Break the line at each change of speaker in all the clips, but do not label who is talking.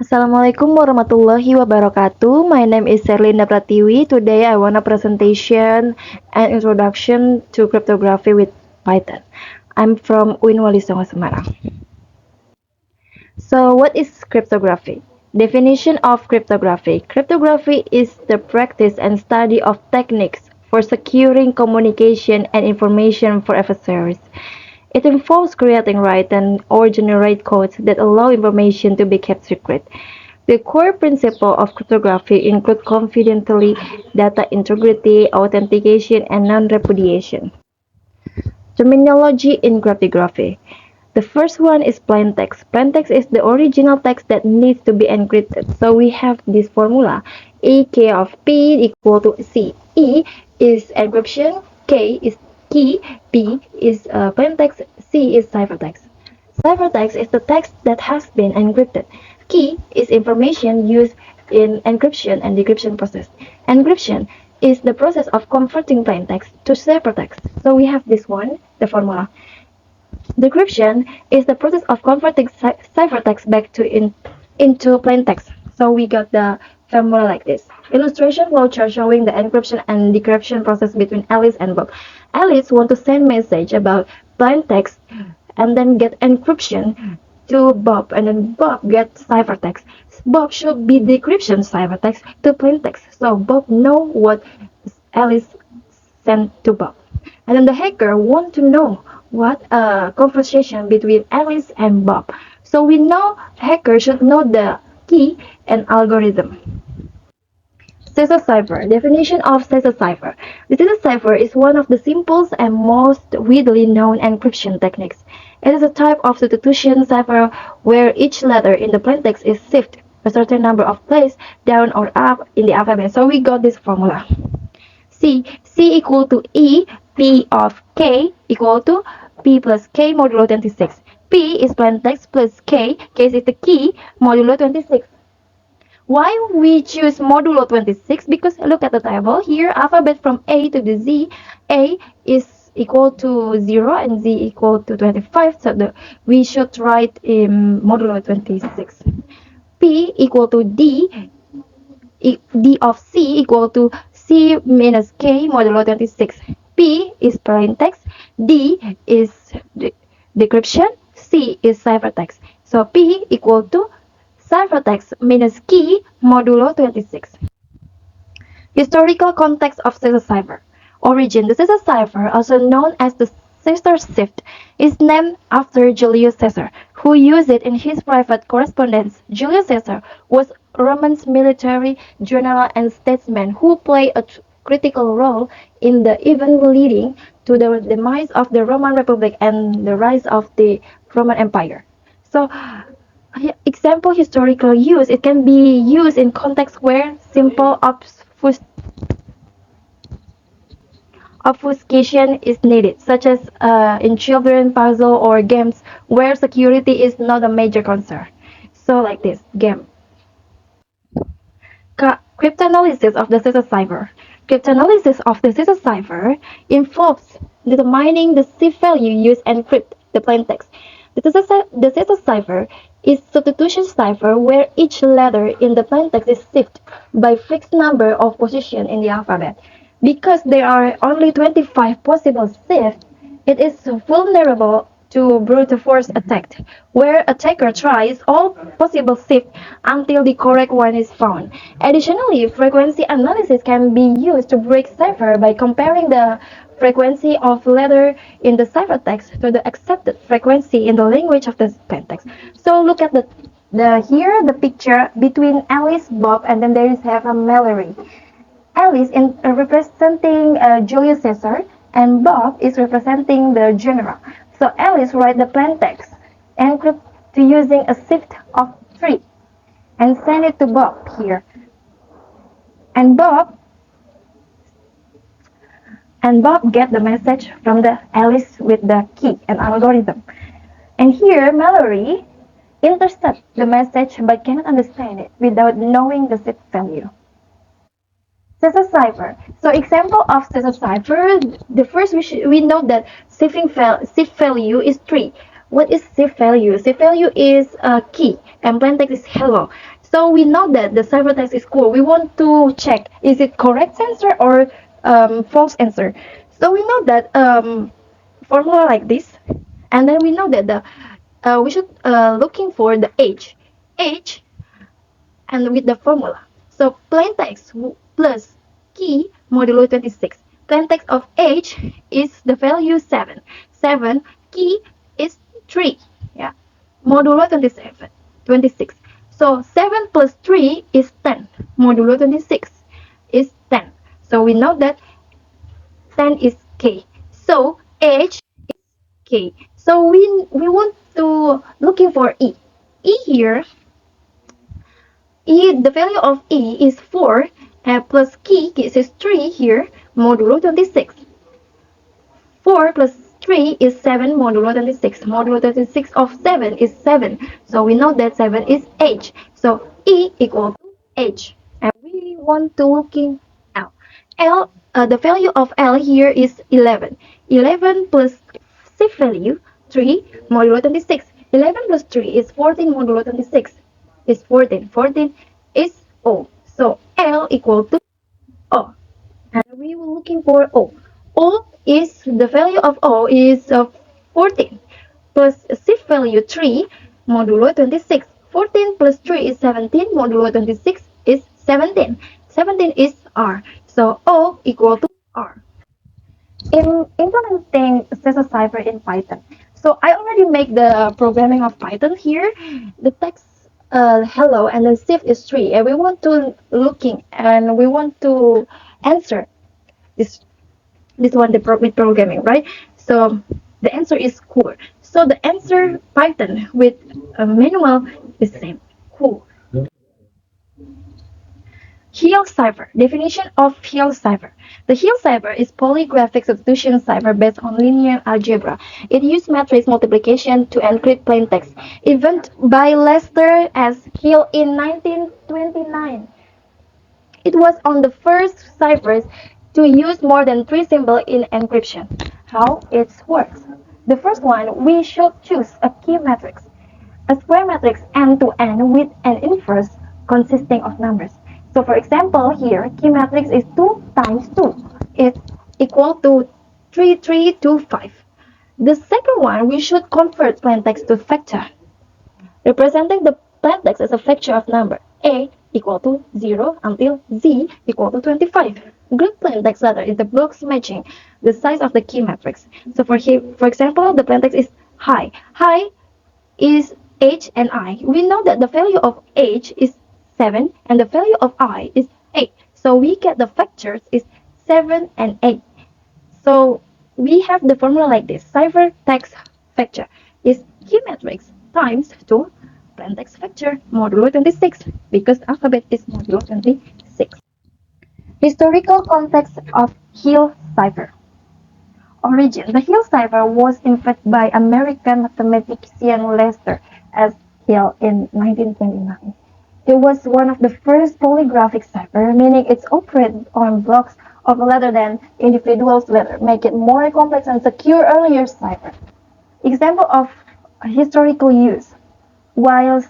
Assalamualaikum warahmatullahi wabarakatuh. My name is Serlinda Pratiwi. Today I want a presentation and introduction to cryptography with Python. I'm from UIN Wali Songo Semarang. So what is cryptography? Definition of cryptography. Cryptography is the practice and study of techniques for securing communication and information for adversaries. It involves creating written or generate codes that allow information to be kept secret. The core principles of cryptography include confidentiality, data integrity, authentication, and non-repudiation. Terminology in cryptography. The first one is plain text. Plain text is the original text that needs to be encrypted. So we have this formula. E of P equal to C. E is encryption, K is key, P is plain text, C is ciphertext. Ciphertext is the text that has been encrypted. Key is information used in encryption and decryption process. Encryption is the process of converting plain text to ciphertext. So we have this one, the formula. Decryption is the process of converting ciphertext back into plain text. So we got the formula like this. Illustration flowchart showing the encryption and decryption process between Alice and Bob. Alice want to send message about plain text and then get encryption to Bob, and then Bob gets ciphertext. Bob should be decryption ciphertext to plain text, so Bob know what Alice sent to Bob. And then the hacker want to know what a conversation between Alice and Bob. So we know hacker should know the key and algorithm. Caesar cipher. Definition of Caesar cipher. The Caesar cipher is one of the simplest and most widely known encryption techniques. It is a type of substitution cipher where each letter in the plaintext is shifted a certain number of places down or up in the alphabet. So we got this formula. C equal to E, P of K equal to P plus K modulo 26. P is plaintext plus K is the key, modulo 26. Why we choose modulo 26? Because look at the table here, alphabet from A to the Z. A is equal to 0 and Z equal to 25, so we should write in modulo 26. P equal to D, D of C equal to C minus K modulo 26. P is plaintext, D is decryption, C is ciphertext. So P equal to ciphertext minus key modulo 26. Historical context of Caesar cipher. Origin. The Caesar cipher, also known as the Caesar shift, is named after Julius Caesar, who used it in his private correspondence. Julius Caesar was Roman's military general and statesman who played a critical role in the event leading to the demise of the Roman Republic and the rise of the Roman Empire. So, example historical use, it can be used in context where simple obfuscation is needed, such as in children puzzle or games where security is not a major concern. So like this game. Cryptanalysis of the Caesar cipher. Cryptanalysis of the Caesar cipher involves determining the C value used to encrypt the plaintext. The Caesar cipher is substitution cipher where each letter in the plaintext is shifted by fixed number of positions in the alphabet. Because there are only 25 possible shifts, it is vulnerable to brute force attack, where attacker tries all possible shifts until the correct one is found. Additionally, frequency analysis can be used to break cipher by comparing the frequency of letter in the ciphertext to the accepted frequency in the language of the plaintext. So look at the here the picture between Alice, Bob, and then there is have a Mallory. Alice is representing Julius Caesar, and Bob is representing the general. So Alice write the plaintext encrypt to using a shift of 3 and send it to Bob here. And Bob get the message from the Alice with the key and algorithm. And here Mallory intercepts the message but cannot understand it without knowing the shift value. Caesar cipher. So example of Caesar cipher, the first we know that shift value is 3. What is safe value? Safe value is a key, and plain text is hello. So we know that the ciphertext is cool. We want to check is it correct answer or false answer. So we know that formula like this, and then we know that the we should looking for the age and with the formula. So plain text plus key modulo 26. Plain text of age is the value 7. 7 key is 3. Yeah. Modulo 27. 26. So 7 plus 3 is 10. Modulo 26 is 10. So we know that 10 is k. So age is k. So we want to looking for e. E here the value of E is 4 plus key is 3 here, modulo 26. 4 plus 3 is 7 modulo 26. Modulo 26 of 7 is 7. So we know that 7 is H. So E equal to H. And we want to looking L. The value of L here is 11. 11 plus shift value 3 modulo 26. 11 plus 3 is 14 modulo 26 is 14. 14 is O. So L equal to O. And we were looking for O. O is the value of O is 14 plus shift value 3 modulo 26. 14 plus 3 is 17 modulo 26 is 17. 17 is R. So O equal to R. In implementing Sesa cipher in Python. So I already make the programming of Python here. The text hello and then shift is 3 and we want to looking and we want to answer this one with programming, right? So the answer is cool. So the answer Python with a manual is same. Cool. Hill cipher. Definition of Hill cipher. The Hill cipher is polygraphic substitution cipher based on linear algebra. It used matrix multiplication to encrypt plain text. Invented by Lester S. Hill in 1929. It was on the first ciphers to use more than 3 symbols in encryption. How it works. The first one, we should choose a key matrix. A square matrix n-to-n with an inverse consisting of numbers. So for example, here, key matrix is 2 times 2. It's equal to 3325. The second one, we should convert plain text to factor, representing the plain text as a factor of number a equal to 0 until z equal to 25. Group plain text letter is the blocks matching the size of the key matrix. So for example, the plain text is high. High is h and I. We know that the value of h is 7 and the value of I is 8. So we get the factors is 7 and 8. So we have the formula like this. Cipher text factor is key matrix times 2 plain text factor modulo 26 because alphabet is modulo 26. Historical context of Hill cipher. Origin. The Hill cipher was invented by American mathematician Lester S. Hill in 1929. It was one of the first polygraphic cipher, meaning it's operated on blocks of a letter than individual letter, make it more complex and secure earlier cipher. Example of historical use. While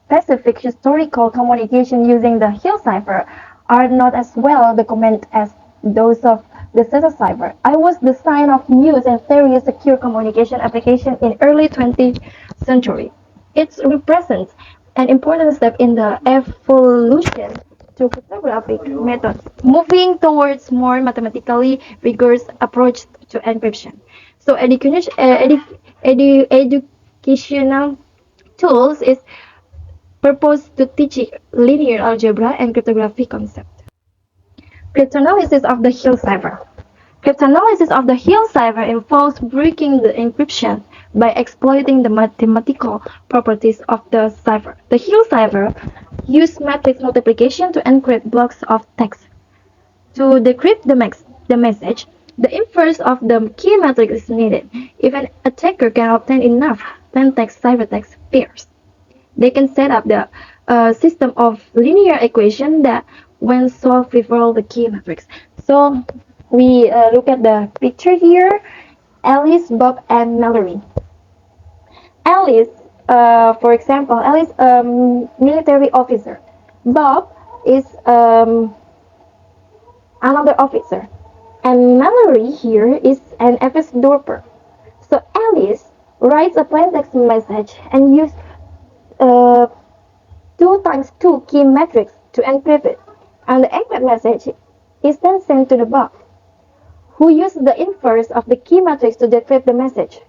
specific historical communication using the Hill cipher are not as well documented as those of the Sesa cipher, I was the sign of use and very secure communication application in early 20th century. It represents an important step in the evolution to cryptographic methods, moving towards more mathematically rigorous approach to encryption. So educational tools is purposed to teach linear algebra and cryptography concept. Cryptanalysis of the Hill cipher. Cryptanalysis of the Hill cipher involves breaking the encryption by exploiting the mathematical properties of the cipher. The Hill cipher uses matrix multiplication to encrypt blocks of text. To decrypt the message, the inverse of the key matrix is needed. If an attacker can obtain enough plaintext ciphertext pairs, they can set up the system of linear equation that when solved revolve the key matrix. So we look at the picture here. Alice, Bob, and Mallory. Alice, for example, Alice, military officer. Bob is another officer. And Mallory here is an office dorper. So Alice writes a plain text message and uses uh, 2 times 2 key metrics to encrypt it. And the encrypted message is then sent to the Bob, who uses the inverse of the key matrix to decrypt the message.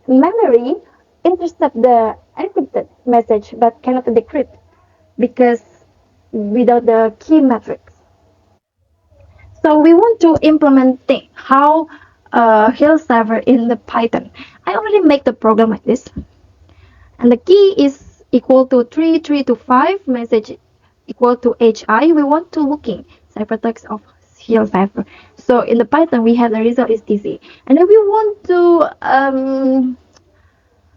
Mallory intercepts the encrypted message but cannot decrypt because without the key matrix. So we want to implement how Hill server in the Python. I already make the program like this, and the key is equal to 3325 message equal to hi. We want to looking ciphertext of Hill cipher. So in the Python we have the result is tc, and then we want to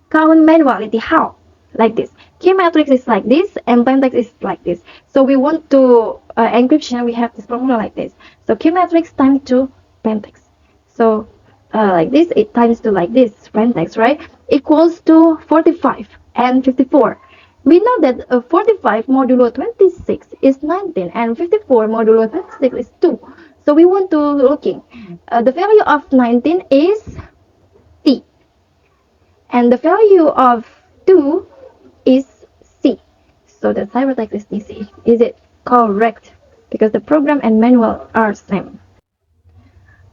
count manuality. How? Like this. Key matrix is like this, and plain text is like this. So we want to encryption. We have this formula like this. So key matrix times to plain text. So like this, it times to like this plain text, right? Equals to 45 and 54. We know that 45 modulo 26 is 19, and 54 modulo 26 is 2. So we want to looking. The value of 19 is t, and the value of 2 is C. So the ciphertext is DC. Is it correct? Because the program and manual are same.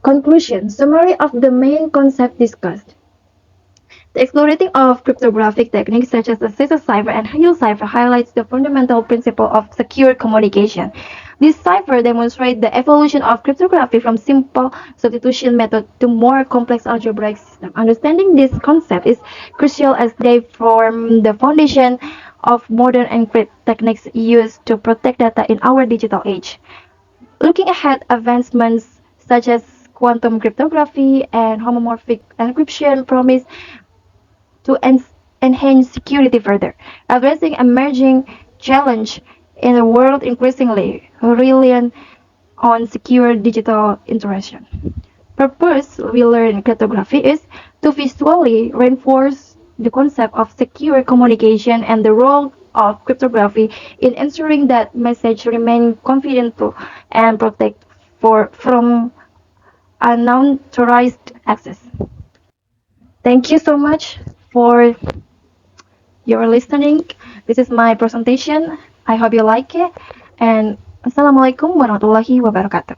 Conclusion. Summary of the main concept discussed. The exploiting of cryptographic techniques such as the scissor cipher and Hill cipher highlights the fundamental principle of secure communication. This cipher demonstrates the evolution of cryptography from simple substitution method to more complex algebraic system. Understanding this concept is crucial as they form the foundation of modern encryption techniques used to protect data in our digital age. Looking ahead, advancements such as quantum cryptography and homomorphic encryption promise to enhance security further, addressing emerging challenge in a world increasingly reliant on secure digital interaction. Purpose we learn cryptography is to visually reinforce the concept of secure communication and the role of cryptography in ensuring that message remain confidential and protect from unauthorized access. Thank you so much for your listening. This is my presentation. I hope you like it. And Assalamualaikum warahmatullahi wabarakatuh.